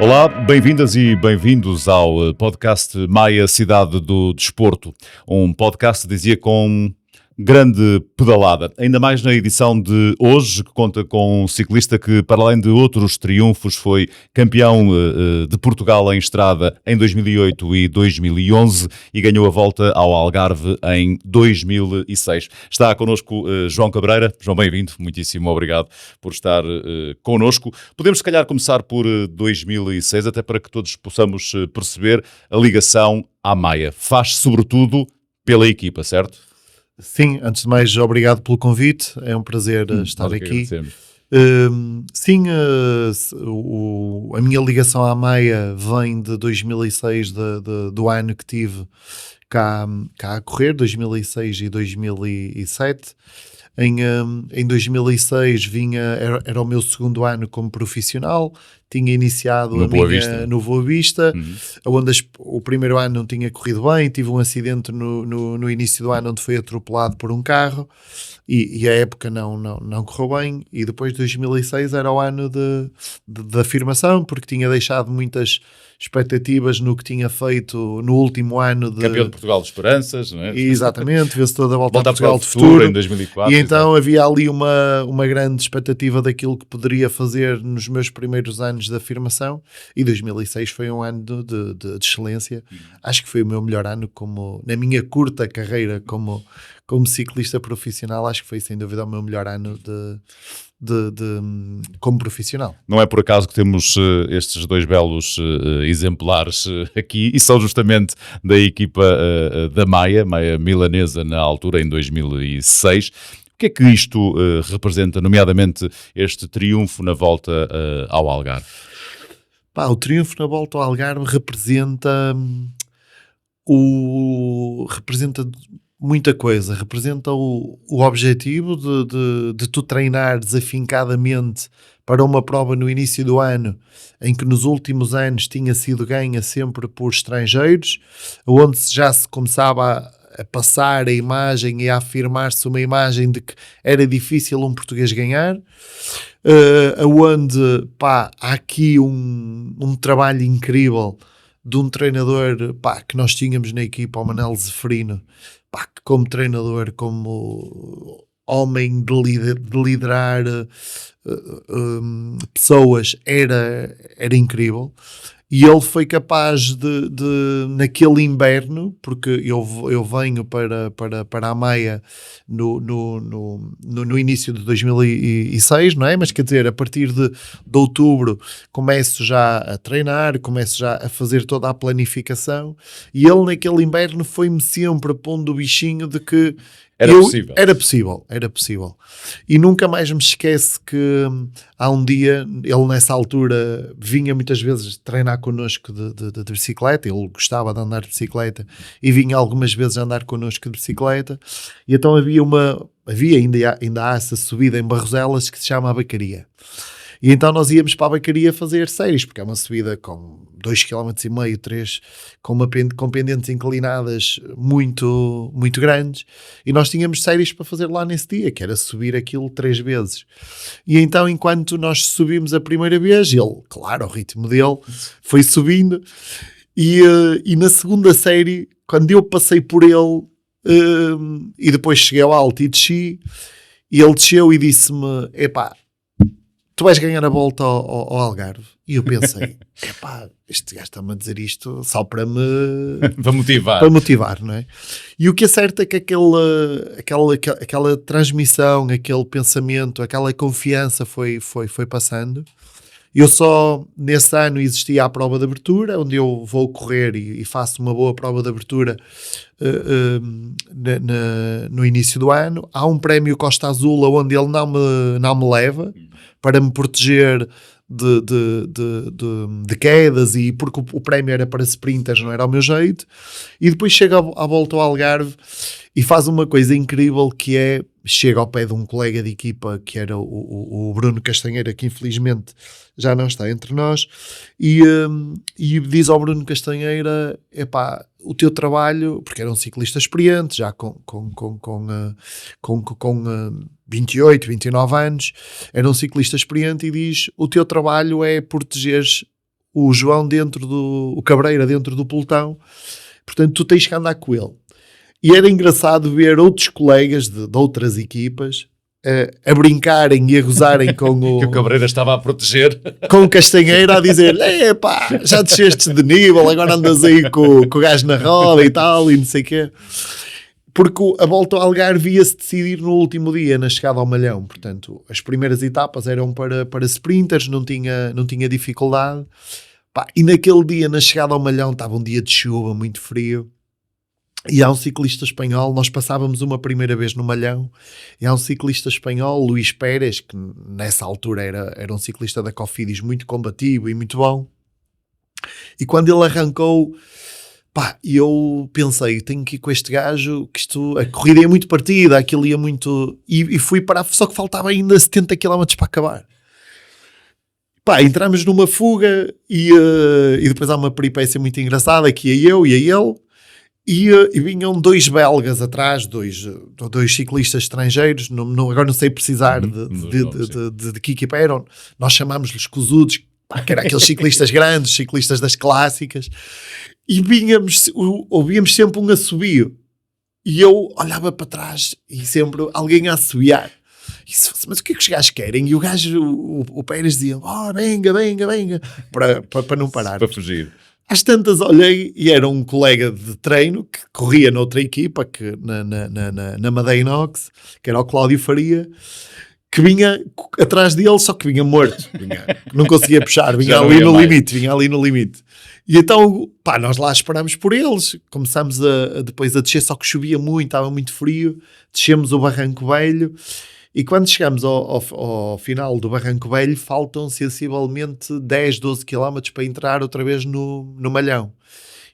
Olá, bem-vindas e bem-vindos ao podcast Maia Cidade do Desporto. Um podcast, dizia, com grande pedalada. Ainda mais na edição de hoje, que conta com um ciclista que, para além de outros triunfos, foi campeão de Portugal em estrada em 2008 e 2011 e ganhou a volta ao Algarve em 2006. Está connosco João Cabreira. João, bem-vindo. Muitíssimo obrigado por estar connosco. Podemos, se calhar, começar por 2006, até para que todos possamos perceber a ligação à Maia. Faz, sobretudo, pela equipa, certo? Sim, antes de mais, obrigado pelo convite, é um prazer estar aqui. Sim, a minha ligação à Maia vem de 2006, do ano que tive cá a correr, 2006 e 2007. Em 2006 era o meu segundo ano como profissional, tinha iniciado no Boa Vista, onde o primeiro ano não tinha corrido bem, tive um acidente no início do ano onde foi atropelado por um carro e a época não correu bem, e depois de 2006 era o ano de afirmação, porque tinha deixado muitas expectativas no que tinha feito no último ano de... Campeão de Portugal de Esperanças, não é? Exatamente, vencedor da Volta a Portugal de Futuro em 2004. E então havia ali uma grande expectativa daquilo que poderia fazer nos meus primeiros anos de afirmação, e 2006 foi um ano de excelência. Acho que foi o meu melhor ano na minha curta carreira como ciclista profissional. Acho que foi sem dúvida o meu melhor ano como profissional. Não é por acaso que temos estes dois belos exemplares aqui, e são justamente da equipa da Maia milanesa, na altura, em 2006. O que é que isto representa, nomeadamente este triunfo na volta ao Algarve? O triunfo na volta ao Algarve representa muita coisa. Representa o objetivo de tu treinares afincadamente para uma prova no início do ano, em que nos últimos anos tinha sido ganha sempre por estrangeiros, onde já se começava a passar a imagem e a afirmar-se uma imagem de que era difícil um português ganhar, onde há aqui um trabalho incrível de um treinador que nós tínhamos na equipa, o Manel Zeferino, que como treinador, como homem de liderar pessoas, era incrível. E ele foi capaz de naquele inverno, porque eu venho para a Maia no início de 2006, não é? Mas quer dizer, a partir de outubro começo já a treinar, começo já a fazer toda a planificação, e ele naquele inverno foi-me sempre pondo o bichinho de que Era possível. E nunca mais me esquece que há um dia, ele nessa altura vinha muitas vezes treinar connosco de bicicleta, ele gostava de andar de bicicleta e vinha algumas vezes andar connosco de bicicleta, e então ainda há essa subida em Barroselas que se chama a Bacaria. E então nós íamos para a Bacaria fazer séries, porque é uma subida com 2,5 km, 3, com pendentes inclinadas muito, muito grandes, e nós tínhamos séries para fazer lá nesse dia, que era subir aquilo 3 vezes. E então, enquanto nós subimos a primeira vez, ele, claro, ao ritmo dele, foi subindo, e na segunda série, quando eu passei por ele, e depois cheguei ao alto e desci, e ele desceu e disse-me: epá, tu vais ganhar a volta ao Algarve. E eu pensei, este gajo está-me a dizer isto só para me... para motivar, não é? E o que é certo é que aquela transmissão, aquele pensamento, aquela confiança foi passando. Eu só, nesse ano, existia a prova de abertura, onde eu vou correr e faço uma boa prova de abertura no início do ano. Há um prémio Costa Azul onde ele não me leva, para me proteger de quedas, e porque o prémio era para sprinters, não era ao meu jeito. E depois chega à volta ao Algarve e faz uma coisa incrível, que é, chega ao pé de um colega de equipa que era o Bruno Castanheira, que infelizmente já não está entre nós, e diz ao Bruno Castanheira: epá, o teu trabalho, porque era um ciclista experiente, já com 28, 29 anos, era um ciclista experiente, e diz: o teu trabalho é protegeres o João o Cabreira dentro do pelotão, portanto tu tens que andar com ele. E era engraçado ver outros colegas de outras equipas a brincarem e a gozarem com o... Que o Cabreira estava a proteger. Com o Castanheira a dizer, epá, já desceste de nível, agora andas aí com o gajo na roda e tal, e não sei o quê. Porque a volta ao Algarve ia-se decidir no último dia, na chegada ao Malhão. Portanto, as primeiras etapas eram para sprinters, não tinha dificuldade. Pá, e naquele dia, na chegada ao Malhão, estava um dia de chuva, muito frio. E há um ciclista espanhol, nós passávamos uma primeira vez no Malhão, e há um ciclista espanhol, Luís Pérez, que nessa altura era um ciclista da Cofidis muito combativo e muito bom. E quando ele arrancou, pá, eu pensei, tenho que ir com este gajo, que a corrida ia muito partida, aquilo ia muito... E fui parar, só que faltava ainda 70 km para acabar. Pá, entramos numa fuga e depois há uma peripécia muito engraçada, que ia eu e ele, e vinham dois belgas atrás, dois ciclistas estrangeiros, agora não sei precisar de que equipa eram, nós chamámos-lhes cosudos, que eram aqueles ciclistas grandes, ciclistas das clássicas, e ouvíamos sempre um assobio, e eu olhava para trás e sempre alguém a assobiar. Mas o que é que os gajos querem? E o gajo, o Pérez dizia, venga, para não parar. Para fugir. Às tantas olhei e era um colega de treino que corria noutra equipa, que na Madeira Inox, que era o Cláudio Faria, que vinha atrás dele, só que vinha morto. Não conseguia puxar, vinha ali no limite. E então, pá, nós lá esperámos por eles, começámos depois a descer, só que chovia muito, estava muito frio, descemos o Barranco Velho, e quando chegamos ao final do Barranco Velho, faltam sensivelmente 10, 12 km para entrar outra vez no Malhão.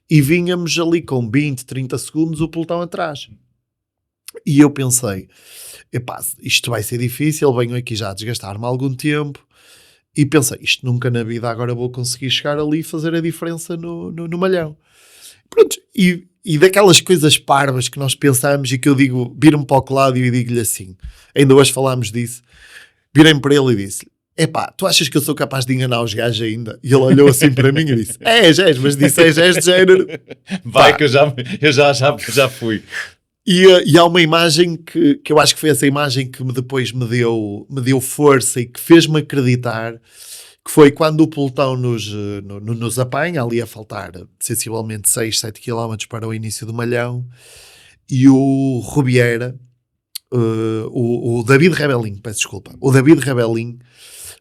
E vínhamos ali com 20, 30 segundos o pelotão atrás. E eu pensei, epá, isto vai ser difícil, venho aqui já a desgastar-me há algum tempo. E pensei, isto nunca na vida agora vou conseguir chegar ali e fazer a diferença no Malhão. Pronto, e daquelas coisas parvas que nós pensamos e que eu digo, viro-me para o Cláudio e digo-lhe assim, ainda hoje falámos disso, virei-me para ele e disse-lhe, epá, tu achas que eu sou capaz de enganar os gajos ainda? E ele olhou assim para mim e disse, és, mas disse, és de género. Vai, pá, que eu já fui. E há uma imagem que eu acho que foi essa imagem que depois me deu força e que fez-me acreditar, que foi quando o pelotão nos apanha, ali a faltar sensivelmente 6, 7 km para o início do Malhão, e o Rubiera, o David Rebellin, peço desculpa, o David Rebellin,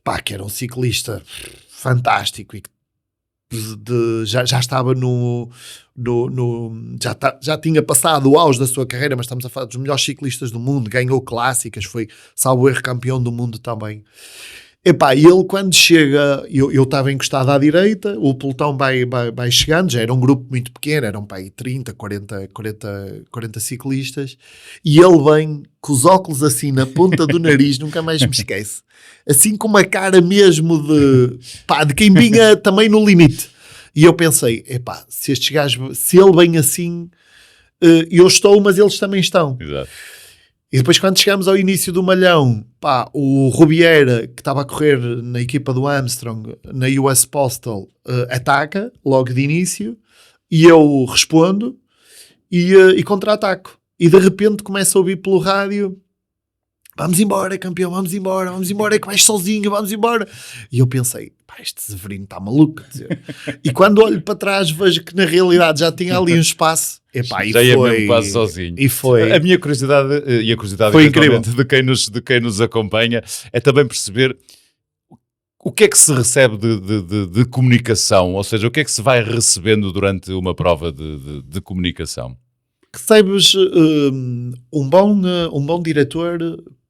pá, que era um ciclista fantástico e que já estava já tinha passado o auge da sua carreira, mas estamos a falar dos melhores ciclistas do mundo, ganhou clássicas, foi, salvo erro, campeão do mundo também. Epá, e ele quando chega, eu estava encostado à direita, o pelotão vai chegando, já era um grupo muito pequeno, eram para aí 30, 40 ciclistas, e ele vem com os óculos assim na ponta do nariz, nunca mais me esquece, assim com uma cara mesmo de quem vinha também no limite. E eu pensei, epá, se estes gajos, se ele vem assim, eu estou, mas eles também estão. Exato. E depois quando chegamos ao início do Malhão, pá, o Rubiera, que estava a correr na equipa do Armstrong, na US Postal, ataca logo de início, e eu respondo, e contra-ataco. E de repente começo a ouvir pelo rádio, vamos embora, campeão, vamos embora, que vais sozinho, vamos embora. E eu pensei, pá, este Severino está maluco, quer dizer. E quando olho para trás vejo que na realidade já tinha ali um espaço. Epá, já ia mesmo quase sozinho. E foi. A minha curiosidade, e a curiosidade foi incrível de quem nos acompanha, é também perceber o que é que se recebe de comunicação, ou seja, o que é que se vai recebendo durante uma prova de comunicação. Recebes um bom diretor,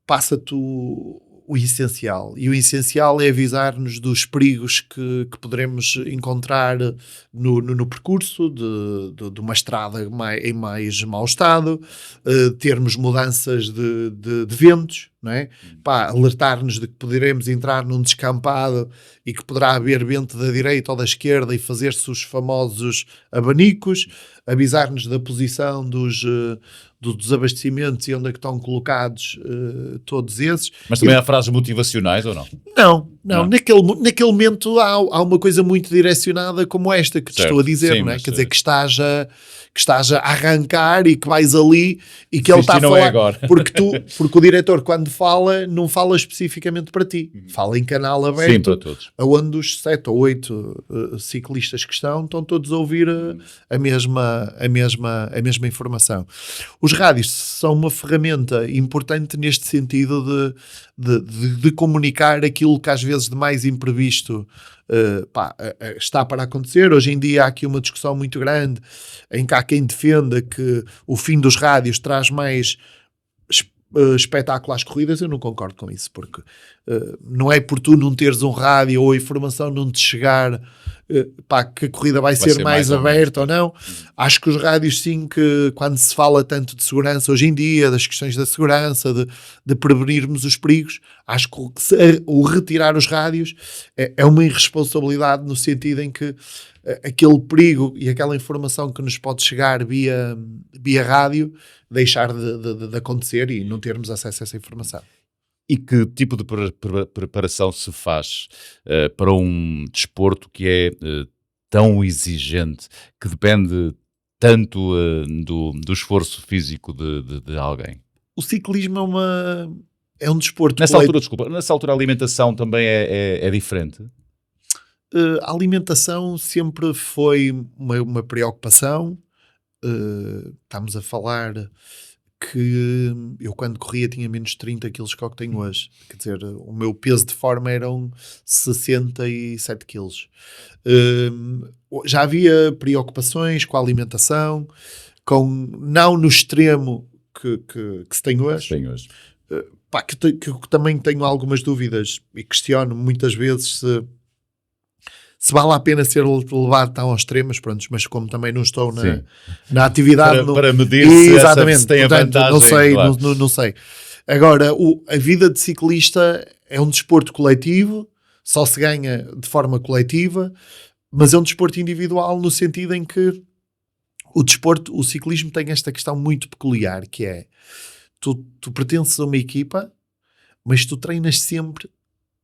passa-te o essencial, e o essencial é avisar-nos dos perigos que poderemos encontrar no percurso de uma estrada em mais mau estado, termos mudanças de ventos, não é? Pá, alertar-nos de que poderemos entrar num descampado e que poderá haver vento da direita ou da esquerda e fazer-se os famosos abanicos, avisar-nos da posição dos abastecimentos e onde é que estão colocados todos esses. Mas também há frases motivacionais ou não? Não. Naquele momento há uma coisa muito direcionada como esta que te estou a dizer, sim, não é? Quer dizer, que estás a arrancar e que vais ali e que ele está a não falar. É agora. Porque o diretor, quando fala, não fala especificamente para ti. Fala em canal aberto. Sim, para todos. Onde os 7 ou 8 ciclistas que estão todos a ouvir a mesma informação. Os rádios são uma ferramenta importante neste sentido de comunicar aquilo que às vezes de mais imprevisto está para acontecer. Hoje em dia há aqui uma discussão muito grande em que há quem defenda que o fim dos rádios traz mais espetáculo às corridas. Eu não concordo com isso, porque não é por tu não teres um rádio ou a informação não te chegar que a corrida vai ser mais aberta ou não. Acho que os rádios, sim, que quando se fala tanto de segurança hoje em dia, das questões da segurança, de prevenirmos os perigos, acho que o retirar os rádios é uma irresponsabilidade, no sentido em que aquele perigo e aquela informação que nos pode chegar via rádio deixar de acontecer e não termos acesso a essa informação. E que tipo de preparação se faz para um desporto que é tão exigente, que depende tanto do esforço físico de alguém? O ciclismo é um desporto... Nessa altura a alimentação também é diferente? A alimentação sempre foi uma preocupação. Estamos a falar que eu, quando corria, tinha menos 30 quilos que o que tenho hoje. Quer dizer, o meu peso de forma eram 67 quilos. Já havia preocupações com a alimentação, não no extremo que se tem hoje. Que eu também tenho algumas dúvidas e questiono muitas vezes se vale a pena ser levado tão ao extremo, mas como também não estou na atividade... Para medir se tem a vantagem. Não sei, claro. Não sei. Agora, a vida de ciclista é um desporto coletivo, só se ganha de forma coletiva, mas é um desporto individual no sentido em que o ciclismo tem esta questão muito peculiar, que é, tu pertences a uma equipa, mas tu treinas sempre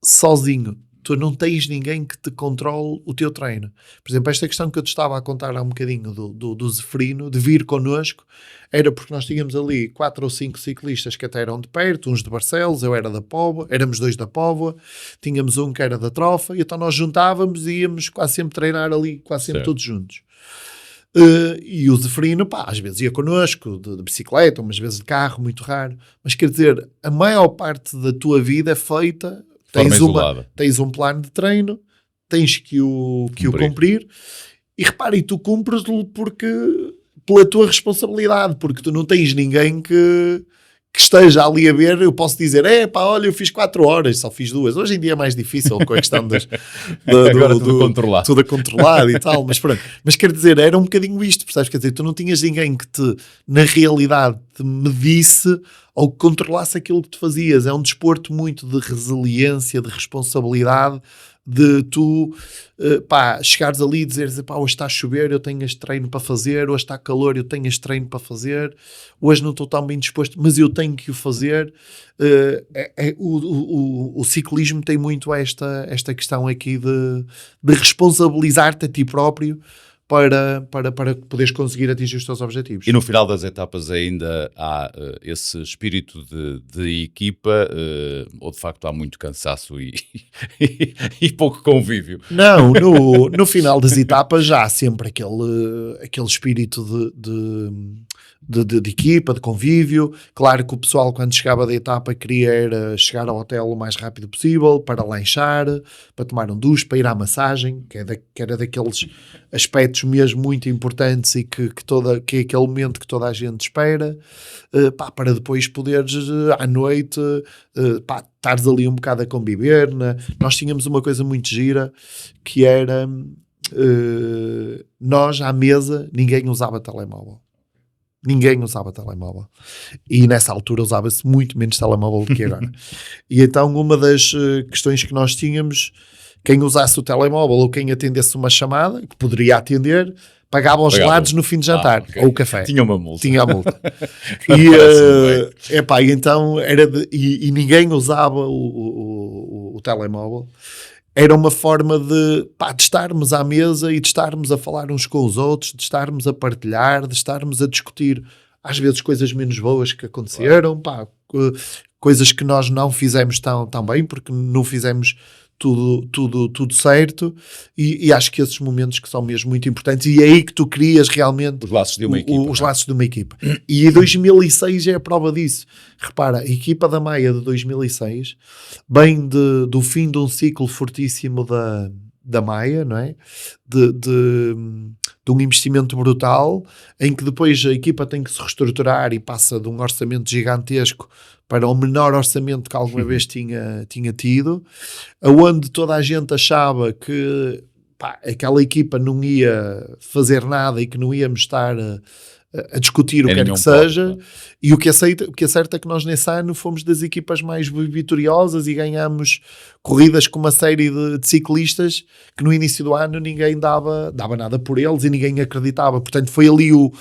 sozinho. Tu não tens ninguém que te controle o teu treino. Por exemplo, esta questão que eu te estava a contar há um bocadinho do Zeferino, de vir connosco, era porque nós tínhamos ali 4 ou 5 ciclistas que até eram de perto, uns de Barcelos, eu era da Póvoa, éramos 2 da Póvoa, tínhamos um que era da Trofa, e então nós juntávamos e íamos quase sempre treinar ali, quase sempre todos juntos. E o Zeferino, às vezes ia connosco, de bicicleta, umas vezes de carro, muito raro. Mas quer dizer, a maior parte da tua vida é feita... Tens um plano de treino, tens que o cumprir, e repara, e tu cumpres-lo pela tua responsabilidade, porque tu não tens ninguém que esteja ali a ver. Eu posso dizer, olha, eu fiz 4 horas, só fiz 2. Hoje em dia é mais difícil com a questão tudo controlado e tal, mas pronto. Mas quer dizer, era um bocadinho isto, percebes? Quer dizer, tu não tinhas ninguém que na realidade, te medisse ou que controlasse aquilo que tu fazias. É um desporto muito de resiliência, de responsabilidade, de tu chegares ali e dizeres, hoje está a chover, eu tenho este treino para fazer, hoje está calor, eu tenho este treino para fazer, hoje não estou tão bem disposto, mas eu tenho que o fazer. O ciclismo tem muito esta questão aqui de responsabilizar-te a ti próprio para poderes conseguir atingir os teus objetivos. E no final das etapas ainda há esse espírito de equipa, ou de facto há muito cansaço e pouco convívio? Não, no final das etapas já há sempre aquele espírito de equipa, de convívio. Claro que o pessoal, quando chegava da etapa, queria era chegar ao hotel o mais rápido possível, para lanchar, para tomar um duche, para ir à massagem, que era daqueles aspectos mesmo muito importantes e que é aquele momento que toda a gente espera, para depois poderes à noite estares ali um bocado a conviver. Nós tínhamos uma coisa muito gira, que era nós à mesa ninguém usava telemóvel. Ninguém usava telemóvel. E nessa altura usava-se muito menos telemóvel do que agora. E então uma das questões que nós tínhamos, quem usasse o telemóvel ou quem atendesse uma chamada, que poderia atender, pagava os gelados no fim de jantar, okay. ou o café. Tinha uma multa. Tinha a multa. E então e ninguém usava o telemóvel. Era uma forma de estarmos à mesa e de estarmos a falar uns com os outros, de estarmos a partilhar, de estarmos a discutir, às vezes, coisas menos boas que aconteceram, coisas que nós não fizemos tão bem, porque não fizemos tudo certo, e acho que esses momentos que são mesmo muito importantes, e é aí que tu crias realmente os laços de uma equipa. Os laços de uma equipa. E 2006 é a prova disso. Repara, a equipa da Maia de 2006, bem do fim de um ciclo fortíssimo da Maia, não é? De um investimento brutal, em que depois a equipa tem que se reestruturar e passa de um orçamento gigantesco para o menor orçamento que alguma vez tinha tido, aonde toda a gente achava que aquela equipa não ia fazer nada e que não íamos estar a discutir o que quer que seja, e o que é certo é que nós nesse ano fomos das equipas mais vitoriosas e ganhámos corridas com uma série de ciclistas que no início do ano ninguém dava nada por eles e ninguém acreditava. Portanto, foi ali o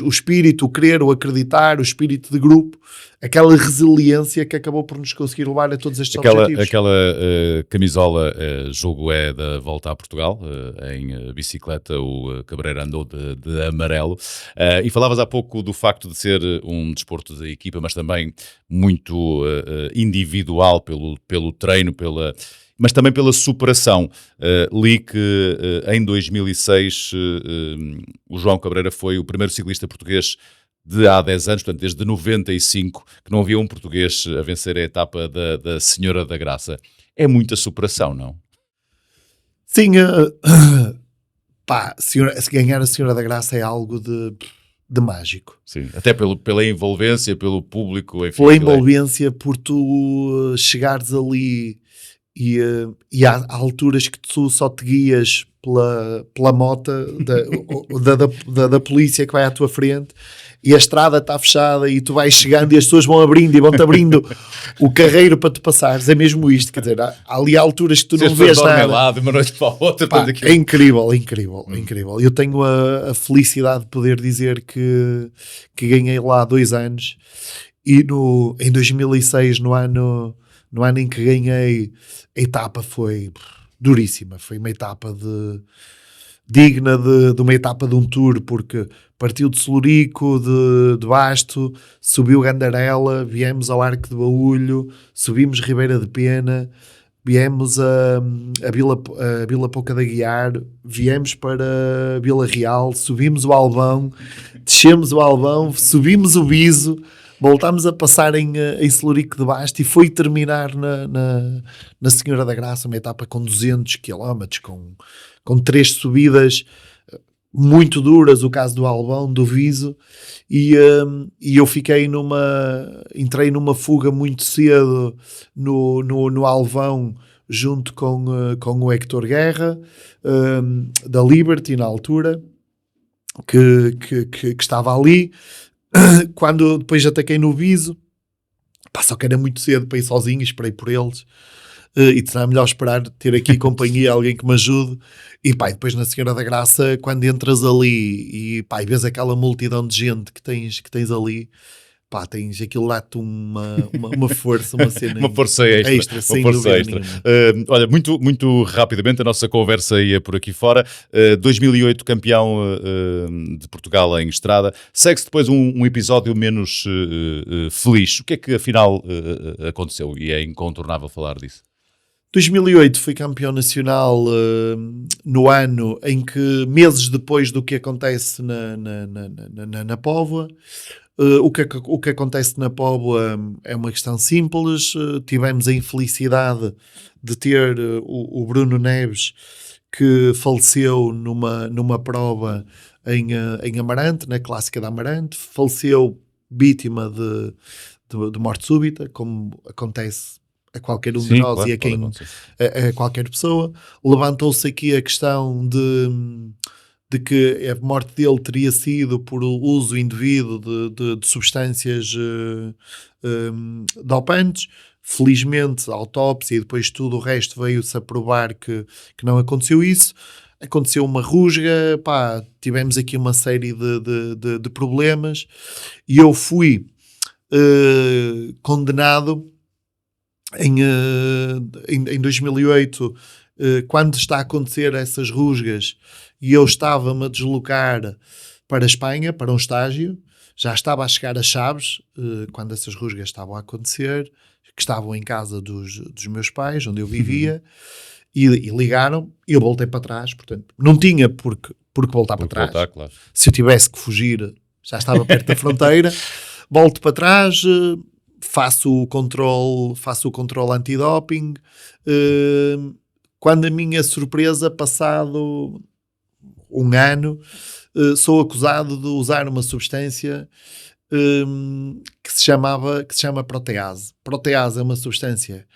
espírito, o querer, o acreditar, o espírito de grupo, aquela resiliência que acabou por nos conseguir levar a todos estes objetivos. Aquela camisola, jogo é da Volta a Portugal, em bicicleta, o Cabreira andou de amarelo, e falavas há pouco do facto de ser um desporto de equipa, mas também muito individual pelo treino, mas também pela superação. Li que em 2006 o João Cabreira foi o primeiro ciclista português de há 10 anos, portanto desde 95, que não havia um português a vencer a etapa da Senhora da Graça. É muita superação, não? Sim, se ganhar a Senhora da Graça é algo de mágico. Sim, até pela envolvência, pelo público. Enfim, pela envolvência, por tu chegares ali e há alturas que tu só te guias pela mota da polícia que vai à tua frente e a estrada está fechada e tu vais chegando e as pessoas vão abrindo e vão-te abrindo o carreiro para tu passares. É mesmo isto, quer dizer, há ali alturas que tu não vês nada. Lá, de uma noite para a outra, é incrível, incrível. Eu tenho a felicidade de poder dizer que ganhei lá 2 anos e em 2006, no ano em que ganhei, a etapa foi duríssima. Foi uma etapa digna de uma etapa de um tour, porque partiu de Celurico, de Basto, subiu Gandarela, viemos ao Arco de Baúlho, subimos Ribeira de Pena, viemos a Vila Pouca da Guiar, viemos para Vila Real, subimos o Albão, descemos o Albão, subimos o Biso, voltámos a passar em Celurico de Basto e foi terminar na Senhora da Graça, uma etapa com 200 km, com 3 subidas muito duras, o caso do Albão, do Viso, e eu entrei numa fuga muito cedo no Albão, junto com o Héctor Guerra, da Liberty na altura, que estava ali. Quando depois ataquei no Viso, só que era muito cedo para ir sozinho, esperei por eles, e será melhor esperar, ter aqui companhia, alguém que me ajude. E depois na Senhora da Graça, quando entras ali e vês aquela multidão de gente que tens ali, tens aquilo lá-te uma força, uma cena. Uma força extra. Sem uma força dúvida extra. Olha, muito, muito rapidamente, a nossa conversa ia por aqui fora. 2008, campeão de Portugal em estrada. Segue-se depois um episódio menos feliz. O que é que afinal aconteceu? E é incontornável falar disso. 2008 fui campeão nacional no ano em que, meses depois do que acontece na Póvoa. O que acontece na Póvoa é uma questão simples. Tivemos a infelicidade de ter o Bruno Neves, que faleceu numa prova em Amarante, na Clássica de Amarante. Faleceu vítima de morte súbita, como acontece a qualquer um de nós, claro, e a qualquer pessoa. Levantou-se aqui a questão de que a morte dele teria sido por uso indevido de substâncias dopantes. Felizmente, a autópsia e depois tudo o resto veio-se a provar que não aconteceu isso. Aconteceu uma rusga, pá, tivemos aqui uma série de problemas e eu fui condenado em 2008, quando está a acontecer essas rusgas, e eu estava-me a deslocar para a Espanha, para um estágio, já estava a chegar a Chaves, quando essas rusgas estavam a acontecer, que estavam em casa dos meus pais, onde eu vivia, e ligaram, e eu voltei para trás, portanto, não tinha porque voltar para trás. Voltar, claro. Se eu tivesse que fugir, já estava perto da fronteira, volto para trás, faço o controle antidoping. Quando a minha surpresa, passado um ano, sou acusado de usar uma substância que se chama protease. Protease é uma substância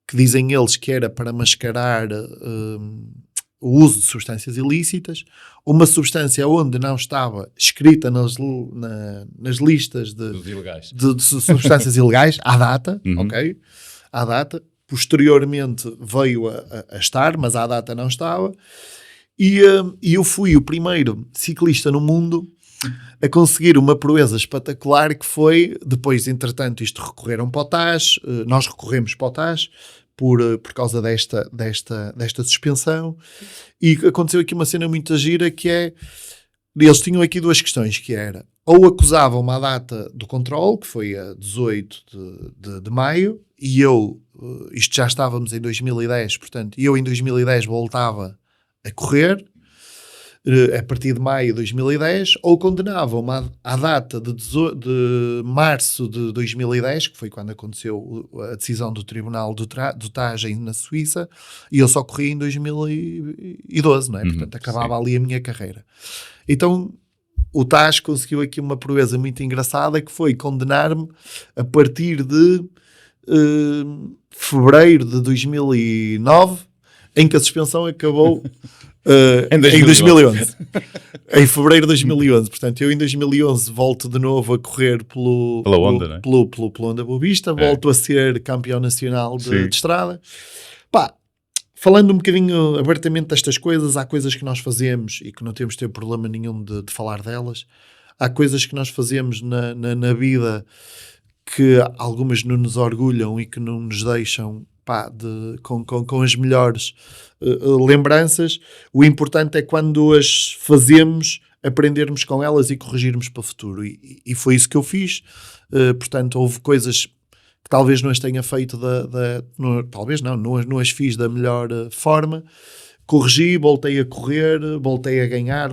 que dizem eles que era para mascarar o uso de substâncias ilícitas, uma substância onde não estava escrita nas listas de substâncias ilegais, à data, ok? À data. Posteriormente veio a estar, mas à data não estava. E eu fui o primeiro ciclista no mundo a conseguir uma proeza espetacular, que foi, depois, entretanto, isto recorreram para o TAS, nós recorremos para o TAS por causa desta suspensão, e aconteceu aqui uma cena muito gira, que é, eles tinham aqui duas questões, que era, ou acusavam uma data do controle, que foi a 18 de maio, e eu, isto já estávamos em 2010, portanto, eu em 2010 voltava a correr, a partir de maio de 2010, ou condenavam-me à data de março de 2010, que foi quando aconteceu a decisão do Tribunal do TAS na Suíça, e eu só corri em 2012, não é? Portanto, acabava ali a minha carreira. Então, o TAS conseguiu aqui uma proeza muito engraçada, que foi condenar-me a partir de fevereiro de 2009, em que a suspensão acabou em 2011. Em fevereiro de 2011. Portanto, eu em 2011 volto de novo a correr pela Onda Boa Vista, volto a ser campeão nacional de estrada. Pá, falando um bocadinho abertamente destas coisas, há coisas que nós fazemos e que não temos de ter problema nenhum de falar delas. Há coisas que nós fazemos na vida que algumas não nos orgulham e que não nos deixam com as melhores lembranças. O importante é, quando as fazemos, aprendermos com elas e corrigirmos para o futuro. E foi isso que eu fiz. Portanto, houve coisas que talvez não as tenha feito talvez não as fiz da melhor forma. Corrigi, voltei a correr, voltei a ganhar,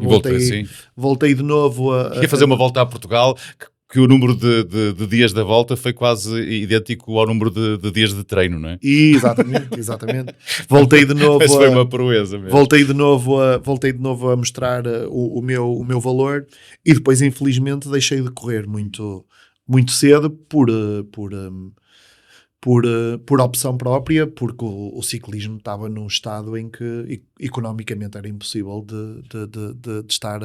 voltei de novo a fazer uma volta a Portugal, que o número de dias da volta foi quase idêntico ao número de dias de treino, não é? Exatamente. Voltei de novo. Mas foi uma proeza mesmo. Voltei de novo a mostrar o meu valor, e depois, infelizmente, deixei de correr muito, muito cedo por opção própria, porque o ciclismo estava num estado em que economicamente era impossível de estar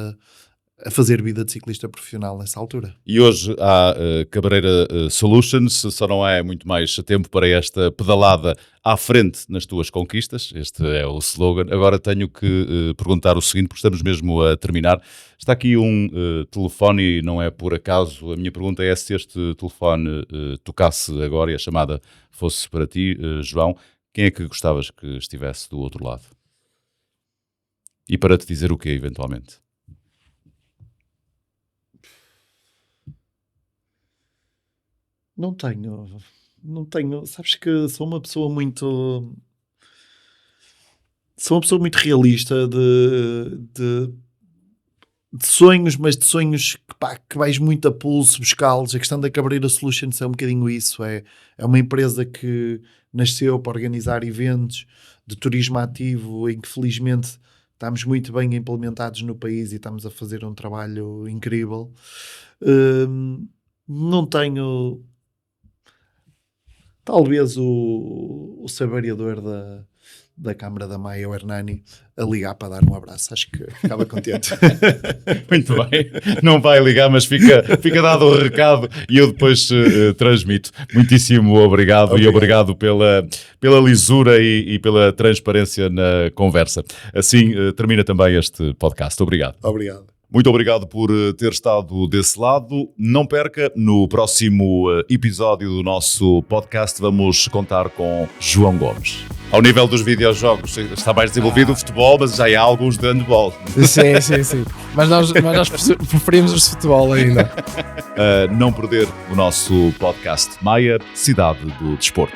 a fazer vida de ciclista profissional nessa altura. E hoje há Cabreira Solutions, só não há muito mais tempo para esta pedalada à frente nas tuas conquistas. Este é o slogan. Agora tenho que perguntar o seguinte, porque estamos mesmo a terminar. Está aqui um telefone, e não é por acaso. A minha pergunta é: se este telefone tocasse agora e a chamada fosse para ti, João, quem é que gostavas que estivesse do outro lado? E para te dizer o quê, eventualmente? Não tenho, sabes que sou uma pessoa muito realista de sonhos, mas de sonhos que vais muito a pulso buscá-los. A questão da Cabreira Solutions é um bocadinho isso, é uma empresa que nasceu para organizar eventos de turismo ativo, em que felizmente estamos muito bem implementados no país e estamos a fazer um trabalho incrível. Não tenho... Talvez o sabariador da Câmara da Maia, o Hernani, a ligar para dar um abraço. Acho que ficava contente. Muito bem. Não vai ligar, mas fica dado o recado e eu depois transmito. Muitíssimo obrigado. E obrigado pela lisura e pela transparência na conversa. Assim termina também este podcast. Obrigado. Obrigado. Muito obrigado por ter estado desse lado. Não perca, no próximo episódio do nosso podcast vamos contar com João Gomes. Ao nível dos videojogos está mais desenvolvido o futebol, mas já há alguns de handball. Sim. Mas nós preferimos os de futebol ainda. Não perder o nosso podcast Maia, Cidade do Desporto.